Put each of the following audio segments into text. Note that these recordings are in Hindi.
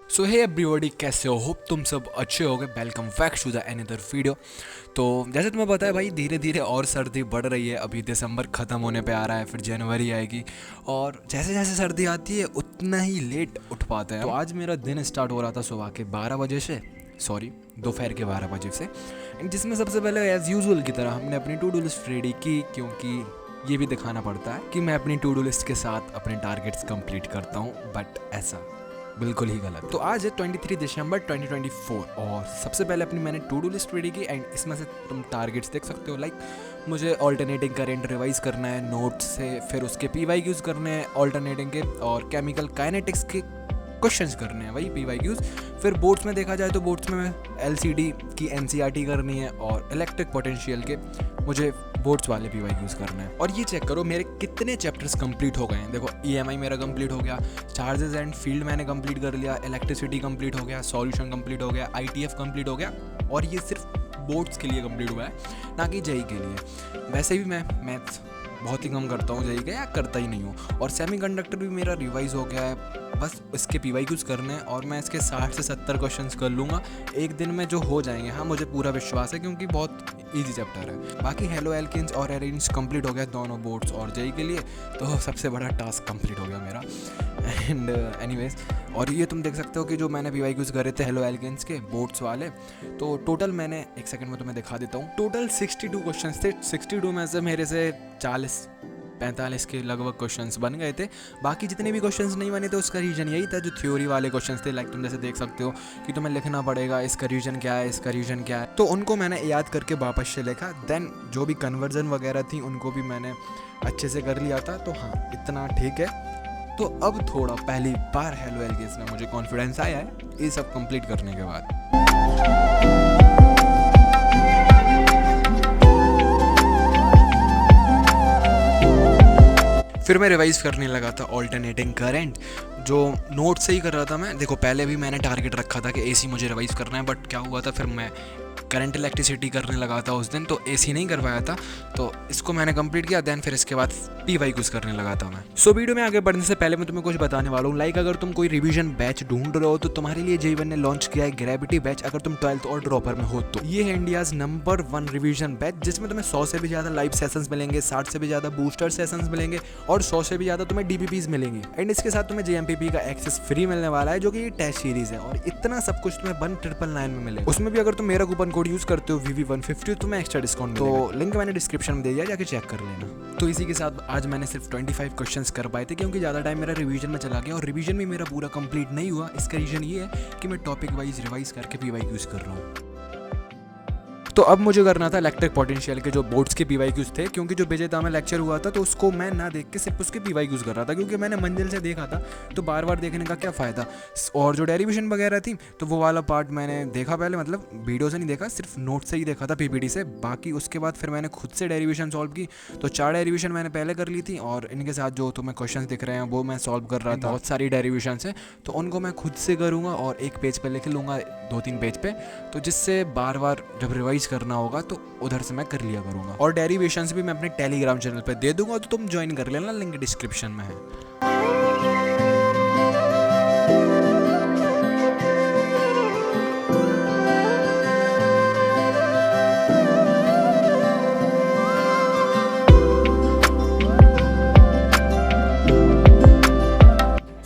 सो हे एवरीबॉडी, कैसे हो? होप तुम सब अच्छे होगे। Welcome back to the another video. तो जैसे तुम्हें पता है भाई, धीरे धीरे और सर्दी बढ़ रही है। अभी दिसंबर ख़त्म होने पे आ रहा है, फिर जनवरी आएगी, और जैसे जैसे सर्दी आती है उतना ही लेट उठ पाते हैं। तो आज मेरा दिन स्टार्ट हो रहा था सुबह के 12 बजे से, सॉरी दोपहर के 12 बजे से, जिसमें सबसे पहले एज़ यूजुअल की तरह हमने अपनी टू डू लिस्ट रेडी की, क्योंकि ये भी दिखाना पड़ता है कि मैं अपनी टू डू लिस्ट के साथ अपने टारगेट्स कंप्लीट करता हूँ। बट ऐसा बिल्कुल ही गलत। तो आज है 23 दिसंबर 2024 और सबसे पहले अपनी मैंने टू डू लिस्ट रेडी की, एंड इसमें से तुम टारगेट्स देख सकते हो। लाइक मुझे ऑल्टरनेटिंग करंट रिवाइज करना है नोट्स से, फिर उसके PYQs करने हैं ऑल्टरनेटिंग के, और केमिकल काइनेटिक्स के क्वेश्चंस करने हैं, वही PYQs। फिर बोर्ड्स में देखा जाए तो बोर्ड्स में LCD की NCERT करनी है, और इलेक्ट्रिक पोटेंशियल के मुझे बोर्ड्स वाले PYQs करना है। और ये चेक करो मेरे कितने चैप्टर्स कंप्लीट हो गए हैं। देखो EMI मेरा कंप्लीट हो गया, चार्जेस एंड फील्ड मैंने कंप्लीट कर लिया, इलेक्ट्रिसिटी कंप्लीट हो गया, सॉल्यूशन कंप्लीट हो गया, ITF कंप्लीट हो गया, और ये सिर्फ बोर्ड्स के लिए कंप्लीट हुआ है, ना कि JEE के लिए। वैसे भी मैं मैथ्स बहुत ही कम करता हूँ, JEE का या करता ही नहीं हूँ। और सेमीकंडक्टर भी मेरा रिवाइज हो गया है, बस इसके PYQs करने हैं, और मैं इसके 60 से 70 क्वेश्चंस कर लूँगा एक दिन में, जो हो जाएंगे। हाँ, मुझे पूरा विश्वास है, क्योंकि बहुत इजी चैप्टर है। बाकी हेलो एल्केन्स और एरेंज कंप्लीट हो गया दोनों बोर्ड्स और JEE के लिए, तो सबसे बड़ा टास्क कंप्लीट हो गया मेरा। एंड एनीवेज, और ये तुम देख सकते हो कि जो मैंने PYQs करे थे हेलो एल्केन्स के बोर्ड्स वाले, तो टोटल मैंने एक सेकंड में तुम्हें दिखा देता हूँ। टोटल 62 क्वेश्चंस थे। 62 में से मेरे से 40-45 के लगभग क्वेश्चंस बन गए थे। बाकी जितने भी क्वेश्चंस नहीं बने थे उसका रीज़न यही था, जो थ्योरी वाले क्वेश्चंस थे। लाइक तुम जैसे देख सकते हो कि तुम्हें लिखना पड़ेगा इसका रीजन क्या है, इसका रीजन क्या है, तो उनको मैंने याद करके वापस से लिखा। देन जो भी कन्वर्जन वगैरह थी उनको भी मैंने अच्छे से कर लिया था। तो हाँ, इतना ठीक है। तो अब थोड़ा पहली बार हेलो एल्केन्स में मुझे कॉन्फिडेंस आया है ये सब कंप्लीट करने के बाद। फिर मैं रिवाइज करने लगा था ऑल्टरनेटिंग करंट, जो नोट से ही कर रहा था मैं। देखो पहले भी मैंने टारगेट रखा था कि AC मुझे रिवाइज करना है, बट क्या हुआ था, फिर मैं करंट इलेक्ट्रिसिटी करने लगा था उस दिन, तो AC नहीं कर पाया था, तो इसको मैंने कंप्लीट किया। देन फिर इसके बाद PYQs करने लगा था मैं। सो वीडियो में आगे बढ़ने से पहले मैं तुम्हें कुछ बताने वाला हूँ। लाइक अगर तुम कोई रिवीजन बैच ढूंढ रहे हो तो तुम्हारे लिए JEE ने लॉन्च किया है ग्रेविटी बैच, अगर तुम 12th और ड्रॉपर में हो तो। ये है इंडियाज नंबर 1 रिवीजन बैच, जिसमें तुम्हें 100 से भी ज़्यादा लाइव सेशंस मिलेंगे, 60 से भी ज़्यादा बूस्टर सेशंस मिलेंगे, और 100 से भी ज़्यादा तुम्हें DPPs मिलेंगे। एंड इसके साथ तुम्हें JMPP का एक्सेस फ्री मिलने वाला है, जो कि ये टेस्ट सीरीज है, और इतना सब कुछ तुम्हें 1999 में मिलेगा। उसमें भी अगर तुम मेरा कूपन कोड यूज करते हो VV150 तो तुम्हें एक्स्ट्रा डिस्काउंट मिलेगा। तो लिंक मैंने डिस्क्रिप्शन में दे दिया, जाके चेक कर लेना। तो इसी के साथ आज मैंने सिर्फ 25 क्वेश्चंस कर पाए थे, क्योंकि ज़्यादा टाइम मेरा रिवीजन में चला गया, और रिवीजन भी मेरा पूरा कंप्लीट नहीं हुआ। इसका रीजन ये है कि मैं टॉपिक वाइज रिवाइज करके PYQs कर रहा हूँ। तो अब मुझे करना था इलेक्ट्रिक पोटेंशियल के जो बोर्ड्स के PYQs थे, क्योंकि जो विजेता में लेक्चर हुआ था तो उसको मैं ना देख के सिर्फ उसके PYQs कर रहा था, क्योंकि मैंने मंजिल से देखा था, तो बार बार देखने का क्या फ़ायदा। और जो डेरिवेशन वगैरह थी तो वो वाला पार्ट मैंने देखा पहले, मतलब वीडियो से नहीं देखा, सिर्फ नोट से ही देखा था, PPT से। बाकी उसके बाद फिर मैंने खुद से डेरिवेशन सॉल्व की, तो 4 डेरिवेशन मैंने पहले कर ली थी, और इनके साथ जो तुम्हें क्वेश्चन दिख रहे हैं वो मैं सॉल्व कर रहा था। बहुत सारी डेरिवेशन है तो उनको मैं खुद से करूँगा, और एक पेज पर लिख लूँगा, 2-3 पेज पे, तो जिससे बार बार जब रिवाइज करना होगा तो उधर से मैं कर लिया करूँगा। और डेरिवेशंस भी मैं अपने टेलीग्राम चैनल पे दे दूंगा, तो तुम ज्वाइन कर लेना, लिंक डिस्क्रिप्शन में है।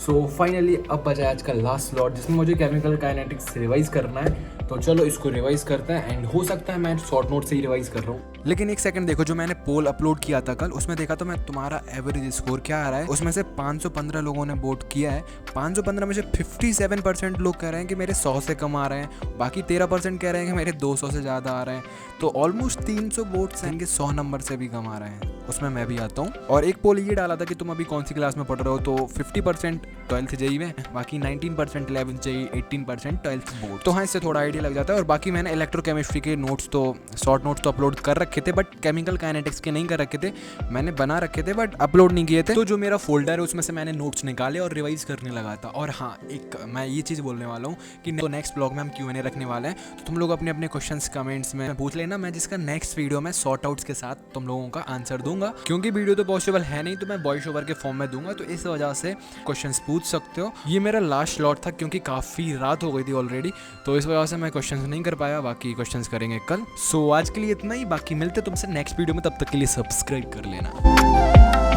सो फाइनली अब बचा है आज का लास्ट स्लॉट, जिसमें मुझे केमिकल काइनेटिक्स रिवाइज करना है। तो चलो इसको रिवाइज करते हैं, एंड हो सकता है मैं शॉर्ट नोट से ही रिवाइज कर रहा हूँ। लेकिन एक सेकंड देखो, जो मैंने पोल अपलोड किया था कल, उसमें देखा तो मैं तुम्हारा एवरेज स्कोर क्या आ रहा है। उसमें से 515 लोगों ने वोट किया है। 515 में से 57% लोग कह रहे हैं कि मेरे 100 से कम आ रहे हैं, बाकी 13% कह रहे हैं कि मेरे 200 से ज़्यादा आ रहे हैं। तो ऑलमोस्ट 300 वोट्स हैं कि 100 नंबर से भी कम आ रहे हैं, उसमें मैं भी आता हूँ। और एक पोल ये डाला था कि तुम अभी कौन सी क्लास में पढ़ रहे हो, तो 50% 12th JEE में, बाकी 19% 11th JEE, 18% 12th बोर्ड। तो हाँ, इससे थोड़ा आइडिया लग जाता है। और बाकी मैंने इलेक्ट्रोकेमिस्ट्री के नोट्स तो शॉर्ट नोट्स तो अपलोड कर रखे रखे थे बट केमिकल काइनेटिक्स के नहीं कर रखे थे, मैंने बना रखे थे बट अपलोड नहीं किए थे। तो जो मेरा फोल्डर है उसमें से मैंने नोट्स निकाले और रिवाइज करने लगा था। और हाँ, एक मैं ये चीज़ बोलने वाला हूँ कि तो नेक्स्ट ब्लॉग में हम Q&A रखने वाले हैं, तो तुम लोग अपने अपने क्वेश्चंस कमेंट्स में पूछ लेना, मैं जिसका नेक्स्ट वीडियो में सॉर्ट आउट्स के साथ तुम लोगों का आंसर दूंगा। क्योंकि वीडियो तो पॉसिबल है नहीं, तो मैं वॉइस ओवर के फॉर्म में दूंगा, तो इस वजह से क्वेश्चंस पूछ सकते हो। ये मेरा लास्ट स्लॉट था क्योंकि काफ़ी रात हो गई थी ऑलरेडी, तो इस वजह से मैं क्वेश्चंस नहीं कर पाया, बाकी क्वेश्चंस करेंगे कल। सो आज के लिए इतना ही, बाकी मिलते तुमसे नेक्स्ट वीडियो में, तब तक के लिए सब्सक्राइब कर लेना।